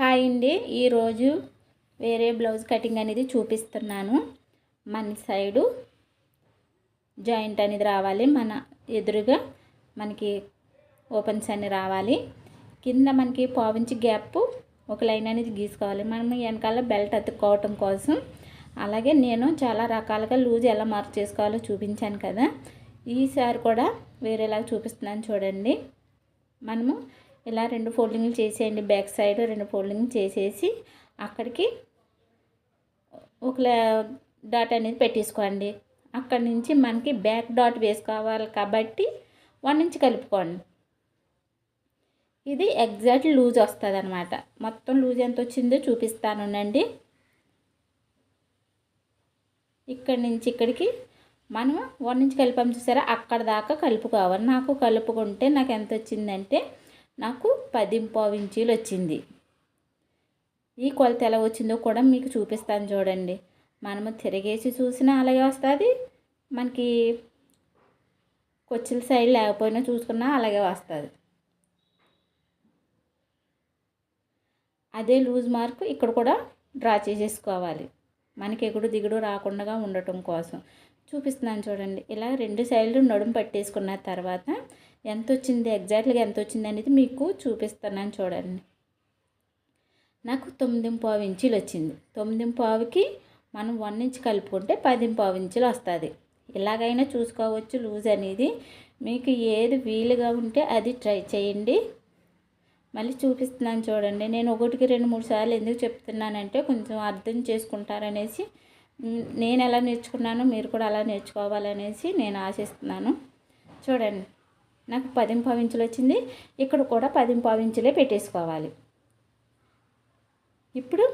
Hi అండి, ఈరోజు వేరే బ్లౌజ్ కటింగ్ అనేది చూపిస్తున్నాను. మన సైడు జాయింట్ అనేది రావాలి, మన ఎదురుగా మనకి ఓపెన్స్ అన్ని రావాలి. కింద మనకి పావించి గ్యాప్ ఒక లైన్ అనేది గీసుకోవాలి మనం వెనకాల బెల్ట్ అతుక్కోవటం కోసం. అలాగే నేను చాలా రకాలుగా లూజ్ ఎలా మార్క్ చేసుకోవాలో చూపించాను కదా, ఈసారి కూడా వేరేలాగా చూపిస్తున్నాను చూడండి. మనము ఇలా 2 ఫోల్డింగ్లు చేసేయండి. బ్యాక్ సైడ్ 2 ఫోల్డింగ్ చేసేసి అక్కడికి ఒక డాట్ అనేది పెట్టేసుకోండి. అక్కడి నుంచి మనకి బ్యాక్ డాట్ వేసుకోవాలి కాబట్టి 1 ఇంచ్ కలుపుకోండి. ఇది ఎగ్జాక్ట్ లూజ్ వస్తుంది అనమాట. మొత్తం లూజ్ ఎంత వచ్చిందో చూపిస్తానండి. ఇక్కడి నుంచి ఇక్కడికి మనం 1 ఇంచ్ కలిపాము చూసారా, అక్కడ దాకా కలుపుకోవాలి. నాకు కలుపుకుంటే నాకు ఎంత వచ్చిందంటే నాకు 10.5 ఇంచీలు వచ్చింది. ఈ కొలత ఎలా వచ్చిందో కూడా మీకు చూపిస్తాను చూడండి. మనము తిరిగేసి చూసినా అలాగే వస్తుంది, మనకి కొచ్చిల సైడ్ లేకపోయినా చూసుకున్నా అలాగే వస్తుంది. అదే లూజ్ మార్క్ ఇక్కడ కూడా డ్రా చేసేసుకోవాలి, మనకి ఎగుడు దిగుడు రాకుండా ఉండటం కోసం చూపిస్తున్నాను చూడండి. ఇలా 2 సైడ్లు నడుము పట్టేసుకున్న తర్వాత ఎంత వచ్చింది, ఎగ్జాక్ట్గా ఎంత వచ్చింది అనేది మీకు చూపిస్తున్నాను చూడండి. నాకు 9.5 ఇంచీలు వచ్చింది. 9.5కి మనం 1 ఇంచ్ కలుపుకుంటే 10.5 ఇంచులు వస్తుంది. ఇలాగైనా చూసుకోవచ్చు లూజ్ అనేది. మీకు ఏది వీలుగా ఉంటే అది ట్రై చేయండి. మళ్ళీ చూపిస్తున్నాను చూడండి. నేను 1కి 2-3 సార్లు ఎందుకు చెప్తున్నానంటే కొంచెం అర్థం చేసుకుంటారనేసి. నేను ఎలా నేర్చుకున్నానో మీరు కూడా అలా నేర్చుకోవాలనేసి నేను ఆశిస్తున్నాను. చూడండి, నాకు 10.5 ఇంచులు వచ్చింది. ఇక్కడ కూడా 10.5 ఇంచులే పెట్టేసుకోవాలి. ఇప్పుడు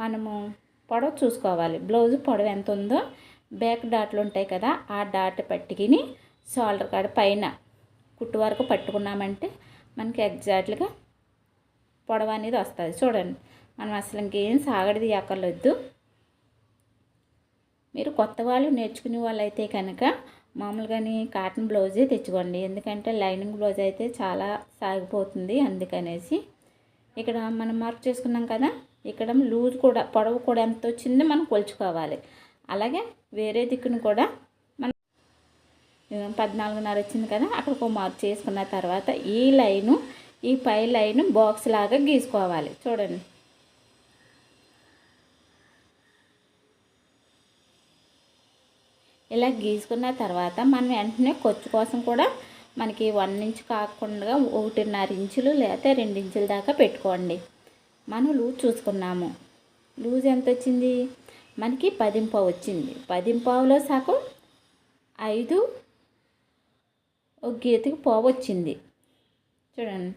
మనము పొడవు చూసుకోవాలి. బ్లౌజ్ పొడవు ఎంత ఉందో బ్యాక్ డాట్లు ఉంటాయి కదా, ఆ డాట్ పట్టుకుని షోల్డర్ కాడ పైన కుట్టు వరకు పట్టుకున్నామంటే మనకి ఎగ్జాక్ట్గా పొడవు అనేది వస్తుంది. చూడండి, మనం అసలు ఇంకేం సాగడిది ఎక్కర్లొద్దు. మీరు కొత్త వాళ్ళు నేర్చుకునే వాళ్ళు అయితే కనుక మామూలుగానే కాటన్ బ్లౌజే తెచ్చుకోండి. ఎందుకంటే లైనింగ్ బ్లౌజ్ అయితే చాలా సాగిపోతుంది. అందుకనేసి ఇక్కడ మనం మార్క్ చేసుకున్నాం కదా, ఇక్కడ లూజ్ కూడా పొడవు కూడా ఎంత వచ్చిందో మనం కొలుచుకోవాలి. అలాగే వేరే దిక్కును కూడా మనం 14.5 వచ్చింది కదా, అక్కడికి మార్క్ చేసుకున్న తర్వాత ఈ లైను ఈ పై లైను బాక్స్ లాగా గీసుకోవాలి. చూడండి, ఇలా గీసుకున్న తర్వాత మనం వెంటనే ఖర్చు కోసం కూడా మనకి 1 ఇంచ్ కాకుండా 1.5 ఇంచులు లేకపోతే 2 ఇంచుల దాకా పెట్టుకోండి. మనం లూజ్ చూసుకున్నాము. లూజ్ ఎంత వచ్చింది, మనకి 10.5 వచ్చింది. 10.5లో సగం 5 ఒక గీతకి పావు వచ్చింది. చూడండి,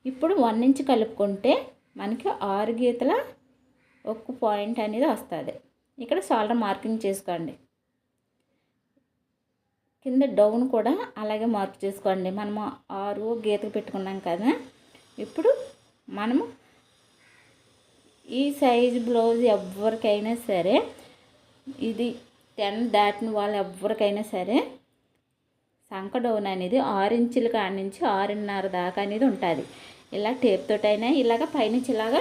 ఇప్పుడు 1 ఇంచ్ కలుపుకుంటే మనకి 6 గీతల ఒక పాయింట్ అనేది వస్తుంది. ఇక్కడ షోల్డర్ మార్కింగ్ చేసుకోండి. కింద డౌన్ కూడా అలాగే మార్క్ చేసుకోండి. మనము 6 గీతకు పెట్టుకున్నాం కదా. ఇప్పుడు మనము ఈ సైజు బ్లౌజ్ ఎవరికైనా సరే, ఇది 10 దాటిన వాళ్ళు ఎవరికైనా సరే సంక డౌన్ అనేది 6 ఇంచుల కాడి నుంచి 6.5 దాకా అనేది ఉంటుంది. ఇలా టేప్ తోటైనా ఇలాగ పైనుంచి ఇలాగ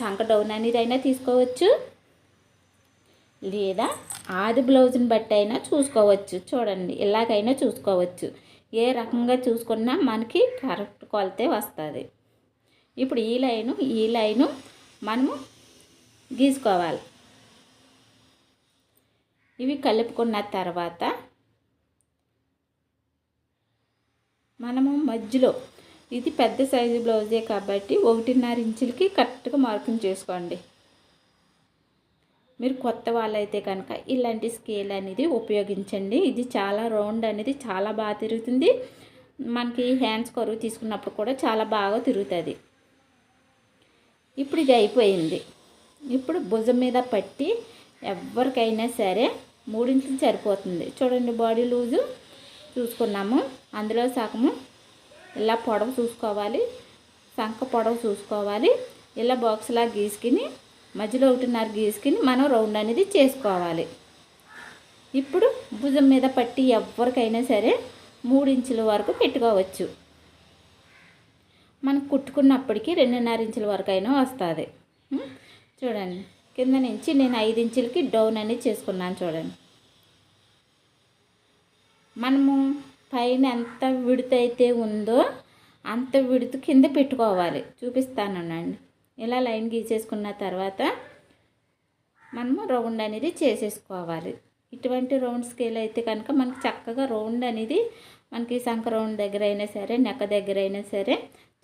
సంక డౌన్ అనేది అయినా తీసుకోవచ్చు, లేదా ఆది బ్లౌజ్ని బట్టి అయినా చూసుకోవచ్చు. చూడండి, ఇలాగైనా చూసుకోవచ్చు. ఏ రకంగా చూసుకున్నా మనకి కరెక్ట్ కొలతే వస్తుంది. ఇప్పుడు ఈ లైను మనము గీసుకోవాలి. ఇవి కలుపుకున్న తర్వాత మనము మధ్యలో ఇది పెద్ద సైజు బ్లౌజే కాబట్టి 1.5 ఇంచులకి కరెక్ట్గా మార్కింగ్ చేసుకోండి. మీరు కొత్త వాళ్ళైతే కనుక ఇలాంటి స్కేల్ అనేది ఉపయోగించండి. ఇది చాలా రౌండ్ అనేది చాలా బాగా తిరుగుతుంది. మనకి హ్యాండ్స్ కరువు తీసుకున్నప్పుడు కూడా చాలా బాగా తిరుగుతుంది. ఇప్పుడు ఇది అయిపోయింది. ఇప్పుడు భుజం మీద పట్టి ఎవరికైనా సరే 3 ఇంచులు సరిపోతుంది. చూడండి, బాడీ లూజు చూసుకున్నాము. అందులో సగము ఇలా పొడవు చూసుకోవాలి, సంక పొడవు చూసుకోవాలి. ఇలా బాక్స్లా గీసుకుని మధ్యలో 1.5 గీసుకుని మనం రౌండ్ అనేది చేసుకోవాలి. ఇప్పుడు భుజం మీద పట్టి ఎవరికైనా సరే 3 ఇంచుల వరకు పెట్టుకోవచ్చు. మనం కుట్టుకున్నప్పటికీ 2.5 ఇంచుల వరకు అయినా వస్తుంది. చూడండి కింద నుంచి నేను 5 ఇంచులకి డౌన్ అనేది చేసుకున్నాను. చూడండి మనము పైన ఎంత విడత అయితే ఉందో అంత విడత కింద పెట్టుకోవాలి. చూపిస్తానండి. ఇలా లైన్ గీసేసుకున్న తర్వాత మనము రౌండ్ అనేది చేసేసుకోవాలి. ఇటువంటి రౌండ్ స్కేల్ అయితే కనుక మనకి చక్కగా రౌండ్ అనేది మనకి సంక రౌండ్ దగ్గర అయినా సరే నెక్క దగ్గర అయినా సరే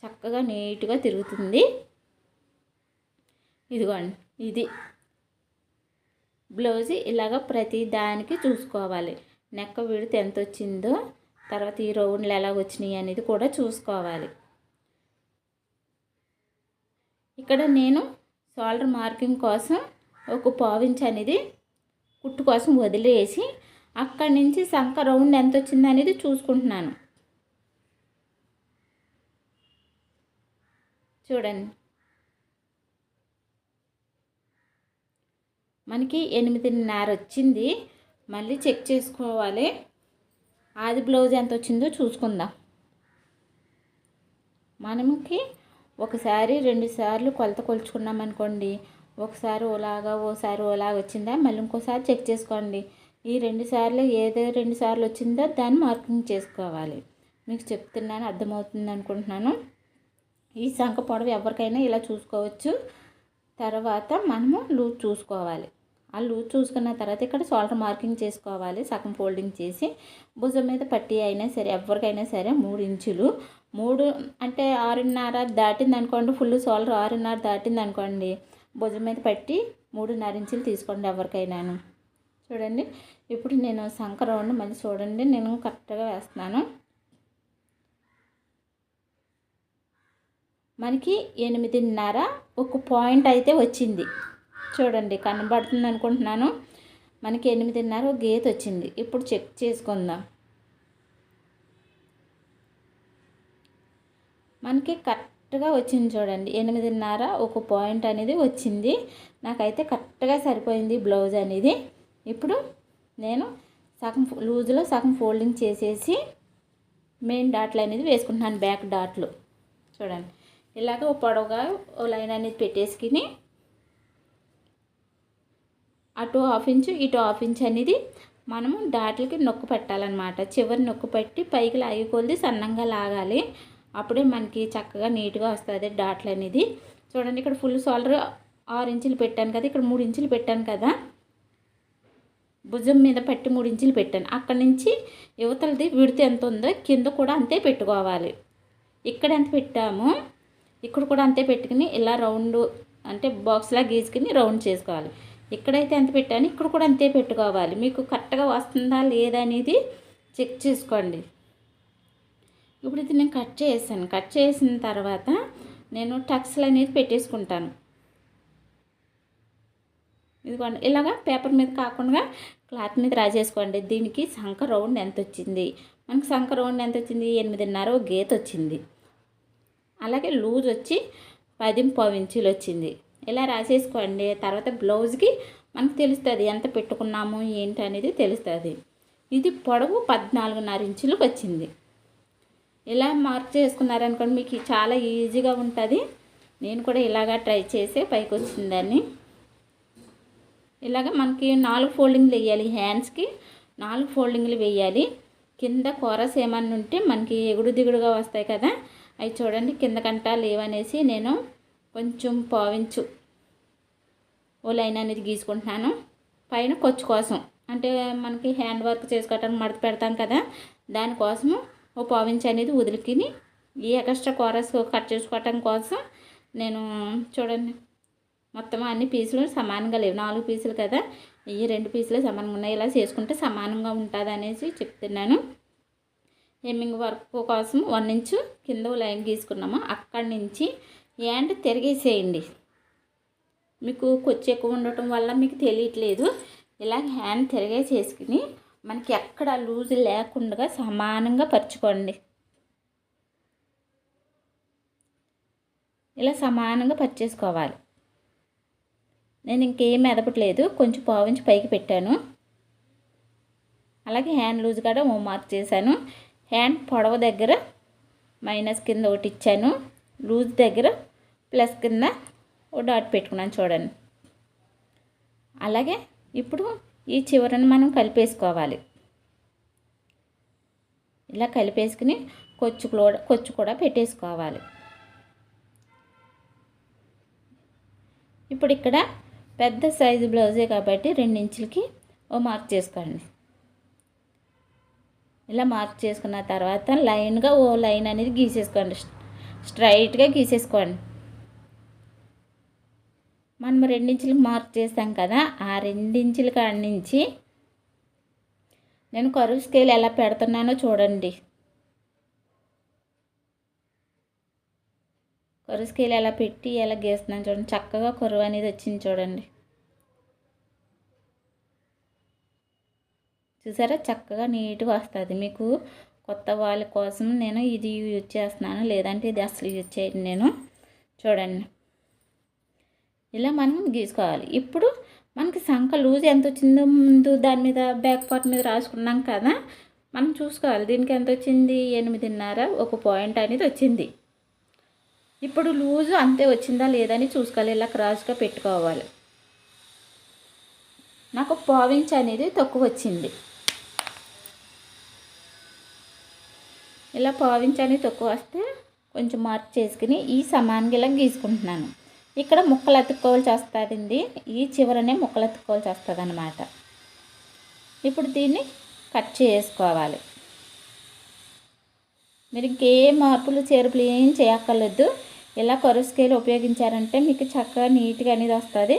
చక్కగా నీట్గా తిరుగుతుంది. ఇదిగోండి ఇది బ్లౌజ్ ఇలాగ ప్రతి దానికి చూసుకోవాలి. నెక్క విడత ఎంత వచ్చిందో తర్వాత ఈ రౌండ్లు ఎలా వచ్చినాయి అనేది కూడా చూసుకోవాలి. ఇక్కడ నేను షోల్డర్ మార్కింగ్ కోసం ఒక పావించ్ అనేది కుట్టు కోసం వదిలేసి అక్కడి నుంచి సంక రౌండ్ ఎంత వచ్చింది అనేది చూసుకుంటున్నాను. చూడండి మనకి 8.5 వచ్చింది. మళ్ళీ చెక్ చేసుకోవాలి. ఆది బ్లౌజ్ ఎంత వచ్చిందో చూసుకుందాం. మనకి ఒకసారి 2 సార్లు కొలత కొలుచుకున్నాం అనుకోండి, ఒకసారి ఓలాగా ఓసారి ఓలాగా వచ్చిందా మళ్ళీ ఇంకోసారి చెక్ చేసుకోండి. ఈ 2 సార్లు ఏదో 2 సార్లు వచ్చిందో దాన్ని మార్కింగ్ చేసుకోవాలి. మీకు చెప్తున్నాను, అర్థమవుతుంది అనుకుంటున్నాను. ఈ సంక పొడవు ఎవరికైనా ఇలా చూసుకోవచ్చు. తర్వాత మనము లూజ్ చూసుకోవాలి. ఆ లూజ్ చూసుకున్న తర్వాత ఇక్కడ షోల్డర్ మార్కింగ్ చేసుకోవాలి. సగం ఫోల్డింగ్ చేసి భుజం మీద పట్టి అయినా సరే ఎవరికైనా సరే 3 ఇంచులు 3 అంటే 6.5 దాటింది అనుకోండి. ఫుల్ షోల్డర్ 6.5 దాటింది అనుకోండి, భుజం మీద పట్టి 3.5 ఇంచులు తీసుకోండి ఎవరికైనాను. చూడండి ఇప్పుడు నేను సంక రౌండ్ మళ్ళీ చూడండి నేను కరెక్ట్గా వేస్తున్నాను. మనకి 8.5 ఒక పాయింట్ అయితే వచ్చింది. చూడండి కనబడుతుంది అనుకుంటున్నాను. మనకి 8.5 గీత వచ్చింది. ఇప్పుడు చెక్ చేసుకుందాం. మనకి కరెక్ట్గా వచ్చింది. చూడండి 8.5 ఒక పాయింట్ అనేది వచ్చింది. నాకైతే కరెక్ట్గా సరిపోయింది బ్లౌజ్ అనేది. ఇప్పుడు నేను సగం లూజ్లో సగం ఫోల్డింగ్ చేసేసి మెయిన్ డాట్లు అనేది వేసుకుంటున్నాను. బ్యాక్ డాట్లు చూడండి ఇలాగ ఓ పొడవుగా ఓ లైన్ అనేది పెట్టేసుకుని అటు 1/2 ఇంచు ఇటు 1/2 ఇంచు అనేది మనము డాట్లకి నొక్కు పెట్టాలన్నమాట. చివరి నొక్కు పెట్టి పైకి లాగి కొలిది సన్నంగా లాగాలి. అప్పుడే మనకి చక్కగా నీట్గా వస్తుంది డాట్లు అనేది. చూడండి ఇక్కడ ఫుల్ షోల్డర్ 6 ఇంచులు పెట్టాను కదా, ఇక్కడ 3 ఇంచులు పెట్టాను కదా, భుజం మీద పట్టి 3 ఇంచులు పెట్టాను. అక్కడి నుంచి యువతలది విడత ఎంత ఉందో కింద కూడా అంతే పెట్టుకోవాలి. ఇక్కడ ఎంత పెట్టామో ఇక్కడ కూడా అంతే పెట్టుకుని ఇలా రౌండ్ అంటే బాక్స్లా గీసుకుని రౌండ్ చేసుకోవాలి. ఇక్కడైతే ఎంత పెట్టాను ఇక్కడ కూడా అంతే పెట్టుకోవాలి. మీకు కరెక్ట్గా వస్తుందా లేదా అనేది చెక్ చేసుకోండి. ఇప్పుడు ఇది నేను కట్ చేసాను. కట్ చేసిన తర్వాత నేను టక్స్లు అనేది పెట్టేసుకుంటాను. ఇదిగోండి ఇలాగా పేపర్ మీద కాకుండా క్లాత్ మీద రాసేసుకోండి. దీనికి సంక రౌండ్ ఎంత వచ్చింది, మనకి సంక రౌండ్ ఎంత వచ్చింది 8.5 గీత వచ్చింది. అలాగే లూజ్ వచ్చి 10.5 ఇంచులు వచ్చింది. ఇలా రాసేసుకోండి. తర్వాత బ్లౌజ్కి మనకు తెలుస్తుంది ఎంత పెట్టుకున్నాము ఏంటి అనేది తెలుస్తుంది. ఇది పొడవు 14.5 ఇంచులకు వచ్చింది. ఇలా మార్క్ చేసుకున్నారనుకోండి మీకు చాలా ఈజీగా ఉంటుంది. నేను కూడా ఇలాగా ట్రై చేసి పైకి వచ్చిందని. ఇలాగ మనకి 4 ఫోల్డింగ్లు వేయాలి. హ్యాండ్స్కి 4 ఫోల్డింగ్లు వేయాలి. కింద కోరస్ ఏమన్నా ఉంటే మనకి ఎగుడు దిగుడుగా వస్తాయి కదా, అవి చూడండి కిందకంటా లేవనేసి నేను కొంచెం పావించు ఓ లైన్ అనేది గీసుకుంటున్నాను. పైన కొచ్చు కోసం అంటే మనకి హ్యాండ్ వర్క్ చేసుకోవటానికి మడత పెడతాం కదా, దానికోసము ఓ పావించు అనేది వదిలికిని ఈ ఎక్స్ట్రా కోరస్ కట్ చేసుకోవటం కోసం నేను చూడండి మొత్తం అన్ని పీసులు సమానంగా లేవు. 4 పీసులు కదా, ఈ 2 పీసులు సమానంగా ఉన్నాయి. ఇలా చేసుకుంటే సమానంగా ఉంటుంది అనేసి చెప్తున్నాను. హెమ్మింగ్ వర్క్ కోసం 1 ఇంచు కింద లైన్ గీసుకున్నాము. అక్కడి నుంచి హ్యాండ్ తిరిగేసేయండి. మీకు కొచ్చి ఎక్కువ ఉండటం వల్ల మీకు తెలియట్లేదు. ఇలా హ్యాండ్ తిరిగేసేసుకుని మనకి ఎక్కడ లూజ్ లేకుండా సమానంగా పరుచుకోండి. ఇలా సమానంగా పర్చేసుకోవాలి. నేను ఇంకేం మెదపట్లేదు, కొంచెం పావించి పైకి పెట్టాను. అలాగే హ్యాండ్ లూజ్ కూడా మార్క్ చేశాను. హ్యాండ్ పొడవు దగ్గర మైనస్ కింద ఒకటి ఇచ్చాను, లూజ్ దగ్గర ప్లస్ కింద ఓ డాట్ పెట్టుకున్నాను చూడండి. అలాగే ఇప్పుడు ఈ చివరను మనం కలిపేసుకోవాలి. ఇలా కలిపేసుకుని కొచ్చు కూడా పెట్టేసుకోవాలి. ఇప్పుడు ఇక్కడ పెద్ద సైజు బ్లౌజే కాబట్టి 2 ఇంచులకి ఓ మార్క్ చేసుకోండి. ఇలా మార్క్ చేసుకున్న తర్వాత లైన్గా ఓ లైన్ అనేది గీసేసుకోండి. స్ట్రైట్గా గీసేసుకోండి. మనం 2 ఇంచులకు మార్క్ చేస్తాం కదా, ఆ 2 ఇంచుల కాడి నుంచి నేను కరువు స్కేల్ ఎలా పెడుతున్నానో చూడండి. కరువు స్కేల్ ఎలా పెట్టి ఎలా గీస్తున్నాను చూడండి. చక్కగా కరువు అనేది వచ్చింది చూడండి. చూసారా, చక్కగా నీట్గా వస్తుంది. మీకు కొత్త వాళ్ళ కోసం నేను ఇది యూజ్ చేస్తున్నాను, లేదంటే ఇది అసలు యూజ్ చేయను నేను. చూడండి, ఇలా మనం గీసుకోవాలి. ఇప్పుడు మనకి సంఖ లూజ్ ఎంత వచ్చిందో ముందు దాని మీద బ్యాక్ పార్ట్ మీద రాసుకున్నాం కదా, మనం చూసుకోవాలి. దీనికి ఎంత వచ్చింది? 8.5 ఒక పాయింట్ అనేది వచ్చింది. ఇప్పుడు లూజు అంతే వచ్చిందా లేదని చూసుకోవాలి. ఇలా క్రాస్గా పెట్టుకోవాలి. నాకు 1/4 ఇంచ్ అనేది తక్కువ వచ్చింది. ఇలా 1/4 ఇంచ్ అనేది తక్కువ వస్తే కొంచెం మార్క్ చేసుకుని ఈ సమానంగా ఇలా గీసుకుంటున్నాను. ఇక్కడ ముక్కలు అతుక్కోవాల్సి వస్తుందండి. ఈ చివరనే ముక్కలు అతుక్కోవాల్సి వస్తుంది అన్నమాట. ఇప్పుడు దీన్ని కట్ చేసుకోవాలి. మీరు ఇంకే మార్పులు చేర్పులు ఏం చేయక్కర్లేదు. ఇలా కరువు స్కేల్ ఉపయోగించారంటే మీకు చక్కగా నీట్గా అనేది వస్తుంది.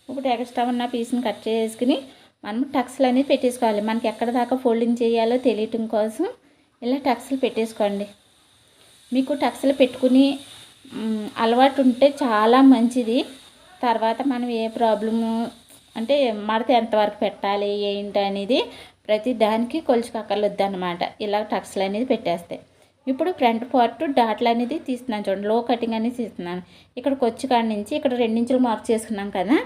ఇప్పుడు ఎక్స్ట్రా ఉన్న పీస్ని కట్ చేసుకుని మనం టక్స్లు అనేది పెట్టేసుకోవాలి. మనకి ఎక్కడ దాకా ఫోల్డింగ్ చేయాలో తెలియటం కోసం ఇలా టక్స్లు పెట్టేసుకోండి. మీకు టక్స్లు పెట్టుకుని అలవాటు ఉంటే చాలా మంచిది. తర్వాత మనం ఏ ప్రాబ్లము అంటే మడత ఎంతవరకు పెట్టాలి ఏంటి అనేది ప్రతి దానికి కొలుచుకోక్కర్లేదు అన్నమాట. ఇలా టక్స్లు అనేది పెట్టేస్తే ఇప్పుడు ఫ్రంట్ పార్ట్ డాట్లు అనేది తీస్తున్నాను చూడండి. లో కటింగ్ అనేది తీస్తున్నాను. ఇక్కడ కొచ్చు కాడి నుంచి ఇక్కడ 2 ఇంచులు మార్క్ చేసుకున్నాం కదా,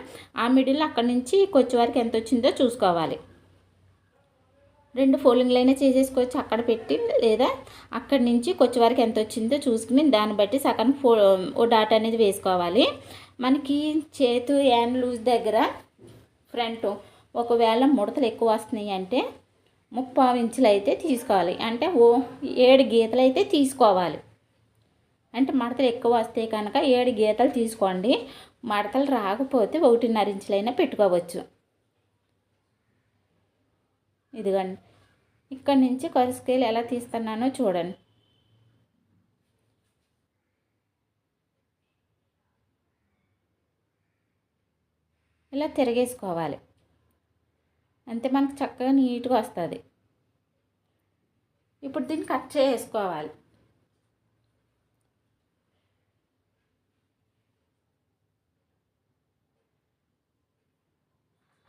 ఆ మిడిల్ అక్కడి నుంచి కొచ్చు వరకు ఎంత వచ్చిందో చూసుకోవాలి. 2 ఫోల్డింగ్లు అయినా చేసేసుకోవచ్చు అక్కడ పెట్టి, లేదా అక్కడి నుంచి కొచ్చు వరకు ఎంత వచ్చిందో చూసుకుని దాన్ని బట్టి సగం ఓ డాట్ అనేది వేసుకోవాలి. మనకి చేతు హ్యాండ్ లూజ్ దగ్గర ఫ్రంట్ ఒకవేళ ముడతలు ఎక్కువ వస్తున్నాయి అంటే 3/4 ఇంచులు అయితే తీసుకోవాలి. అంటే 7 గీతలు అయితే తీసుకోవాలి. అంటే మడతలు ఎక్కువ వస్తే కనుక 7 గీతలు తీసుకోండి. మడతలు రాకపోతే 1.5 ఇంచులైనా పెట్టుకోవచ్చు. ఇదిగోండి, ఇక్కడ నుంచి కరువు స్కేల్ ఎలా తీస్తున్నానో చూడండి. ఇలా తిరగేసుకోవాలి. అంతే, మనకు చక్కగా నీట్గా వస్తుంది. ఇప్పుడు దీన్ని కట్ చేసుకోవాలి.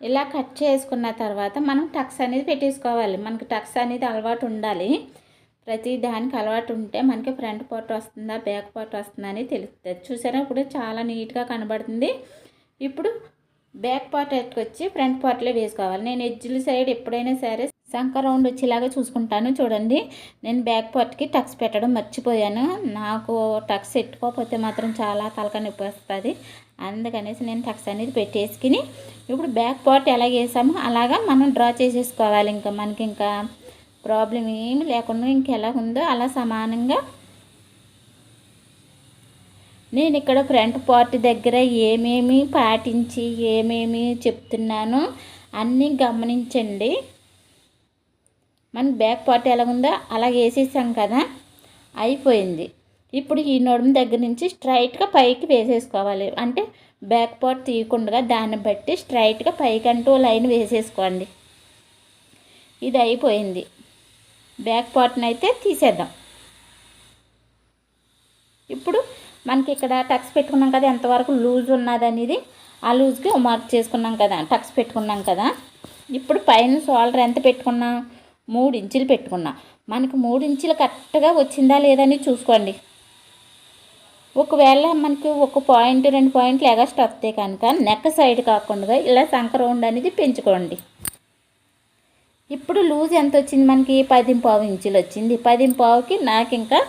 ఇలా కట్ చేసుకున్న తర్వాత మనం టక్స్ అనేది పెట్టేసుకోవాలి. మనకి టక్స్ అనేది అలవాటు ఉండాలి. ప్రతి దానికి అలవాటు ఉంటే మనకి ఫ్రంట్ పార్ట్ వస్తుందా బ్యాక్ పార్ట్ వస్తుందా అని తెలుస్తుంది. చూసారా, ఇప్పుడు చాలా నీట్గా కనబడుతుంది. ఇప్పుడు బ్యాక్ పార్ట్ ఎట్టుకొచ్చి ఫ్రంట్ పార్ట్లో వేసుకోవాలి. నేను ఎడ్జ్ల సైడ్ ఎప్పుడైనా సరే సంక రౌండ్ వచ్చేలాగా చూసుకుంటాను. చూడండి, నేను బ్యాక్ పార్ట్కి టక్స్ పెట్టడం మర్చిపోయాను. నాకు టక్స్ పెట్టుకోకపోతే మాత్రం చాలా తలకాయ నొప్పి వస్తుంది. అందుకనేసి నేను టక్స్ అనేది పెట్టేసుకుని ఇప్పుడు బ్యాక్ పార్ట్ ఎలా వేసామో అలాగా మనం డ్రా చేసేసుకోవాలి. ఇంకా మనకి ఇంకా ప్రాబ్లం ఏమి లేకుండా ఇంకెలా ఉందో అలా సమానంగా. నేను ఇక్కడ ఫ్రంట్ పార్ట్ దగ్గర ఏమేమి పాటించి ఏమేమి చెప్తున్నానో అన్నీ గమనించండి. మన బ్యాక్ పార్ట్ ఎలా ఉందో అలా వేసేసాం కదా, అయిపోయింది. ఇప్పుడు ఈ నడుము దగ్గర నుంచి స్ట్రైట్గా పైకి వేసేసుకోవాలి. అంటే బ్యాక్ పార్ట్ తీయకుండా దాన్ని బట్టి స్ట్రైట్గా పైకి అంటూ లైన్ వేసేసుకోండి. ఇది అయిపోయింది. బ్యాక్ పార్ట్ని అయితే తీసేద్దాం. ఇప్పుడు మనకి ఇక్కడ టక్స్ పెట్టుకున్నాం కదా, ఎంతవరకు లూజ్ ఉన్నది అనేది ఆ లూజ్కి మార్క్ చేసుకున్నాం కదా, టక్స్ పెట్టుకున్నాం కదా. ఇప్పుడు పైన షోల్డర్ ఎంత పెట్టుకున్నాం? 3 ఇంచులు పెట్టుకున్నాం. మనకి 3 ఇంచులు కరెక్ట్గా వచ్చిందా లేదని చూసుకోండి. ఒకవేళ మనకి 1 పాయింట్ 2 పాయింట్లు ఎగస్ట్రా వస్తే కనుక నెక్ సైడ్ కాకుండా ఇలా సంక రౌండ్ అనేది పెంచుకోండి. ఇప్పుడు లూజ్ ఎంత వచ్చింది మనకి 10.5 ఇంచులు వచ్చింది. 10.5కి నాకు ఇంకా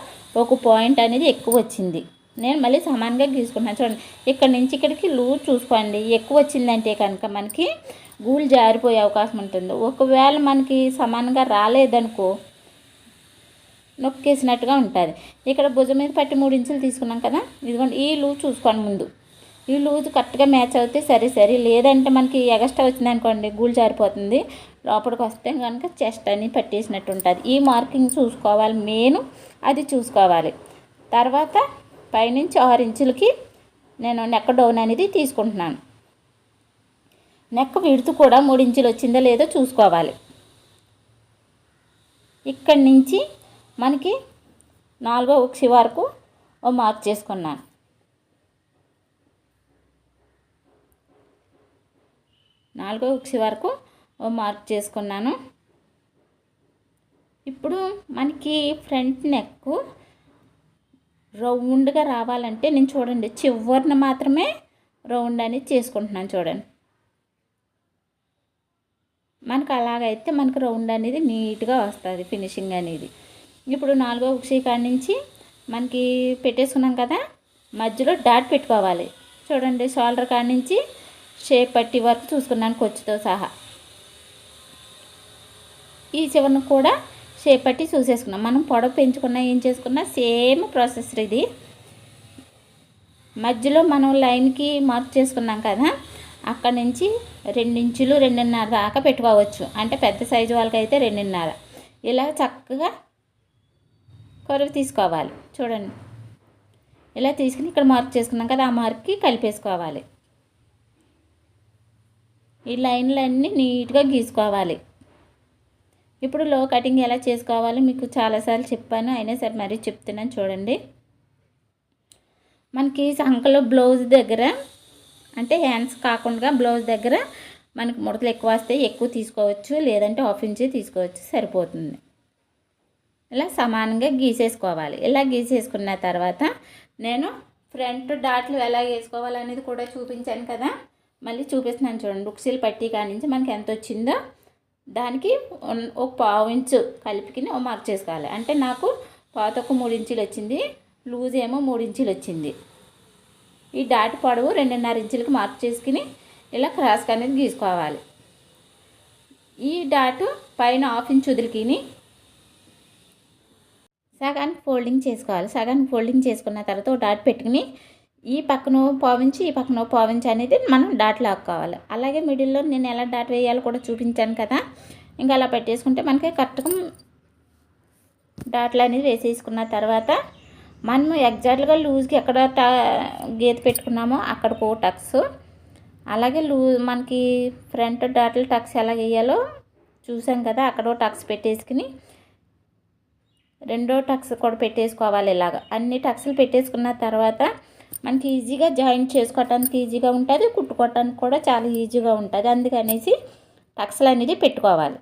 ఒక పాయింట్ అనేది ఎక్కువ వచ్చింది. నేను మళ్ళీ సమానంగా గీసుకుంటున్నాను చూడండి. ఇక్కడ నుంచి ఇక్కడికి లూజ్ చూసుకోండి. ఎక్కువ వచ్చిందంటే కనుక మనకి గూలు జారిపోయే అవకాశం ఉంటుంది. ఒకవేళ మనకి సమానంగా రాలేదనుకో నొక్కేసినట్టుగా ఉంటుంది. ఇక్కడ భుజం మీద పట్టి 3 ఇంచులు తీసుకున్నాం కదా, ఇదిగోండి ఈ లూజ్ చూసుకోండి ముందు. ఈ లూజ్ కరెక్ట్గా మ్యాచ్ అవుతే సరే, లేదంటే మనకి ఎగస్ట్రా వచ్చింది అనుకోండి గూలు జారిపోతుంది. లోపలికి వస్తే కనుక చెస్ట్ అని పట్టేసినట్టు ఉంటుంది. ఈ మార్కింగ్ చూసుకోవాలి, మెయిన్ అది చూసుకోవాలి. తర్వాత పైనుంచి 6 ఇంచులకి నేను నెక్ డౌన్ అనేది తీసుకుంటున్నాను. నెక్ విడుతు కూడా 3 ఇంచులు వచ్చిందో లేదో చూసుకోవాలి. ఇక్కడి నుంచి మనకి 4వ ఉక్సి వరకు ఓ మార్క్ చేసుకున్నాను. 4వ ఉక్సి వరకు ఓ మార్క్ చేసుకున్నాను. ఇప్పుడు మనకి ఫ్రంట్ నెక్ రౌండ్గా రావాలంటే నేను చూడండి చివరిన మాత్రమే రౌండ్ అనేది చేసుకుంటున్నాను చూడండి. మనకు అలాగైతే మనకు రౌండ్ అనేది నీట్గా వస్తుంది ఫినిషింగ్ అనేది. ఇప్పుడు 4వ ఉక్సి కాడ నుంచి మనకి పెట్టేసుకున్నాం కదా, మధ్యలో డాట్ పెట్టుకోవాలి చూడండి. షోల్డర్ కాడ నుంచి షేప్ పట్టి వరకు చూసుకున్నాను ఖర్చుతో సహా. ఈ చివరిని కూడా షేప్ పట్టి చూసేసుకున్నాం. మనం పొడవు పెంచుకున్నా ఏం చేసుకున్నా సేమ్ ప్రాసెస్ ఇది. మధ్యలో మనం లైన్కి మార్క్ చేసుకున్నాం కదా, అక్కడ నుంచి 2 ఇంచులు 2.5 దాకా పెట్టుకోవచ్చు. అంటే పెద్ద సైజు వాళ్ళకైతే 2.5. ఇలా చక్కగా కొరవి తీసుకోవాలి చూడండి. ఇలా తీసుకుని ఇక్కడ మార్క్ చేసుకున్నాం కదా, ఆ మార్క్కి కలిపేసుకోవాలి. ఈ లైన్లన్నీ నీట్గా గీసుకోవాలి. ఇప్పుడు లో కటింగ్ ఎలా చేసుకోవాలో మీకు చాలాసార్లు చెప్పాను, అయినా సరే మరీ చెప్తున్నాను చూడండి. మనకి సంకలో బ్లౌజ్ దగ్గర అంటే హ్యాండ్స్ కాకుండా బ్లౌజ్ దగ్గర మనకి ముడతలు ఎక్కువ వస్తాయి, ఎక్కువ తీసుకోవచ్చు, లేదంటే 1/2 ఇంచ్ తీసుకోవచ్చు, సరిపోతుంది. ఇలా సమానంగా గీసేసుకోవాలి. ఇలా గీసేసుకున్న తర్వాత నేను ఫ్రంట్ డాట్లు ఎలా వేసుకోవాలనేది కూడా చూపించాను కదా, మళ్ళీ చూపిస్తున్నాను చూడండి. ఉక్సీలు పట్టీ కాడి నుంచి మనకి ఎంత వచ్చిందో దానికి ఒక 1/4 ఇంచు కలిపికిని ఓ మార్క్ చేసుకోవాలి. అంటే నాకు పాతకు 3 ఇంచులు వచ్చింది, లూజ్ ఏమో 3 ఇంచులు వచ్చింది. ఈ డాట్ పొడవు 2.5 ఇంచులకి మార్క్ చేసుకుని ఇలా క్రాస్గా అనేది గీసుకోవాలి. ఈ డాట్ పైన 1/2 ఇంచ్ వదిలికిని సగానికి ఫోల్డింగ్ చేసుకోవాలి. సగానికి ఫోల్డింగ్ చేసుకున్న తర్వాత ఒక డాట్ పెట్టుకుని ఈ పక్కన 1/4 ఇంచ్ ఈ పక్కన 1/4 ఇంచ్ అనేది మనం డాట్ లాక్కోవాలి. అలాగే మిడిల్లో నేను ఎలా డాట్ వేయాలో కూడా చూపించాను కదా, ఇంకా అలా పెట్టేసుకుంటే మనకి కరెక్ట్గా డాట్లు అనేది వేసేసుకున్న తర్వాత మనం ఎగ్జాక్ట్గా లూజ్కి ఎక్కడ గీత పెట్టుకున్నామో అక్కడికి టక్స్, అలాగే మనకి ఫ్రంట్ డాట్లు టక్స్ ఎలా వేయాలో చూసాం కదా, అక్కడ టక్స్ పెట్టేసుకుని రెండో టక్స్ కూడా పెట్టేసుకోవాలి. ఇలాగా అన్ని టక్స్లు పెట్టేసుకున్న తర్వాత మనకి ఈజీగా జాయింట్ చేసుకోవటానికి ఈజీగా ఉంటుంది, కుట్టుకోవటానికి కూడా చాలా ఈజీగా ఉంటుంది. అందుకనేసి టక్స్లు అనేది పెట్టుకోవాలి.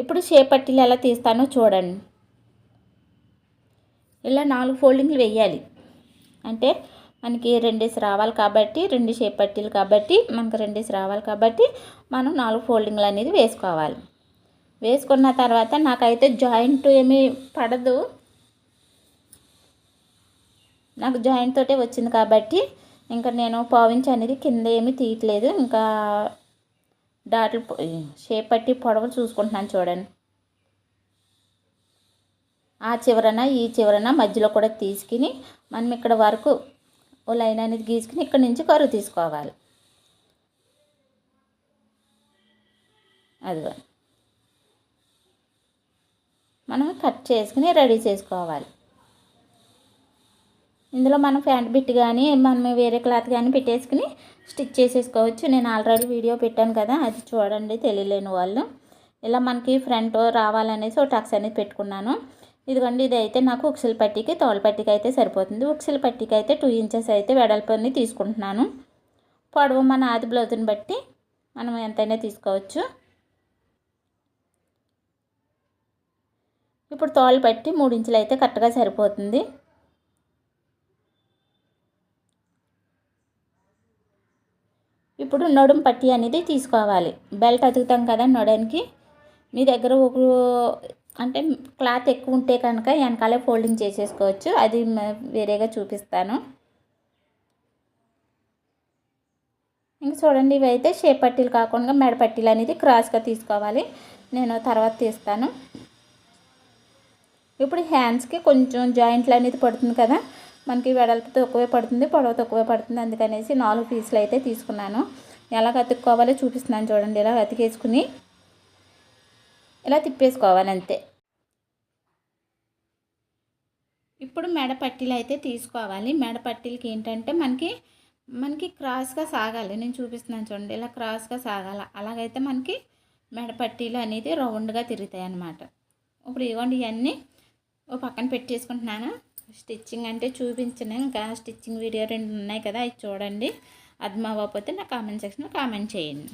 ఇప్పుడు షేప్ పట్టీలు ఎలా తీస్తానో చూడండి. ఇలా 4 ఫోల్డింగ్లు వేయాలి. అంటే మనకి 2 రావాలి కాబట్టి 2 షేప్ పట్టీలు కాబట్టి మనకు 2 రావాలి కాబట్టి మనం 4 ఫోల్డింగ్లు అనేది వేసుకోవాలి. వేసుకున్న తర్వాత నాకైతే జాయింట్ ఏమీ పడదు, నాకు జాయింట్ తోటే వచ్చింది కాబట్టి ఇంకా నేను 1/4 ఇంచ్ అనేది కింద ఏమీ తీయట్లేదు. ఇంకా డాట్లు షేప్ పట్టి పొడవు చూసుకుంటున్నాను చూడండి. ఆ చివరన ఈ చివరన మధ్యలో కూడా తీసుకుని మనం ఇక్కడ వరకు ఓ లైన్ అనేది గీసుకుని ఇక్కడ నుంచి కరువు తీసుకోవాలి. అదిగో మనం కట్ చేసుకుని రెడీ చేసుకోవాలి. ఇందులో మనం ప్యాంట్ బిట్ కానీ మనం వేరే క్లాత్ కానీ పెట్టేసుకుని స్టిచ్ చేసేసుకోవచ్చు. నేను ఆల్రెడీ వీడియో పెట్టాను కదా, అది చూడండి తెలియలేని వాళ్ళు. ఇలా మనకి ఫ్రంట్ రావాలనేసి ఒక టక్స్ అనేది పెట్టుకున్నాను. ఇదిగోండి, ఇది అయితే నాకు ఉక్సుల పట్టీకి తోలు పట్టీకి అయితే సరిపోతుంది. ఉక్సుల పట్టీకి అయితే 2 ఇంచెస్ అయితే వెడల్పుని తీసుకుంటున్నాను. పొడవు మన ఆది బ్లౌజ్ని బట్టి మనం ఎంతైనా తీసుకోవచ్చు. ఇప్పుడు తోలు పట్టి 3 ఇంచులు అయితే కరెక్ట్గా సరిపోతుంది. ఇప్పుడు ఇప్పుడు నడుం పట్టీ అనేది తీసుకోవాలి. బెల్ట్ అతుకుతాం కదా నడునికి. మీ దగ్గర ఒక అంటే క్లాత్ ఎక్కువ ఉంటే కనుక వెనకాలే ఫోల్డింగ్ చేసేసుకోవచ్చు. అది వేరేగా చూపిస్తాను. ఇంక చూడండి, ఇవైతే షేప్ పట్టీలు కాకుండా మెడ పట్టీలు అనేది క్రాస్గా తీసుకోవాలి. నేను తర్వాత తీస్తాను. ఇప్పుడు హ్యాండ్స్కి కొంచెం జాయింట్లు అనేది పడుతుంది కదా, మనకి వెడల్పు తక్కువే పడుతుంది, పొడవు తక్కువే పడుతుంది. అందుకనేసి 4 పీసులు అయితే తీసుకున్నాను. ఎలా అతుక్కోవాలో చూపిస్తున్నాను చూడండి. ఇలా అతికేసుకుని ఇలా తిప్పేసుకోవాలి అంతే. ఇప్పుడు మెడ పట్టీలు అయితే తీసుకోవాలి. మెడ పట్టీలకి ఏంటంటే మనకి క్రాస్గా సాగాలి. నేను చూపిస్తున్నాను చూడండి, ఇలా క్రాస్గా సాగాలి. అలాగైతే మనకి మెడ పట్టీలు అనేది రౌండ్గా తిరుగుతాయి అన్నమాట. ఇప్పుడు ఇవ్వండి, ఇవన్నీ ఓ పక్కన పెట్టేసుకుంటున్నాను. స్టిచ్చింగ్ అంటే చూపించను, ఇంకా స్టిచ్చింగ్ వీడియో 2 ఉన్నాయి కదా, అవి చూడండి. అర్థం అవ్వకపోతే నా కామెంట్ సెక్షన్లో కామెంట్ చేయండి.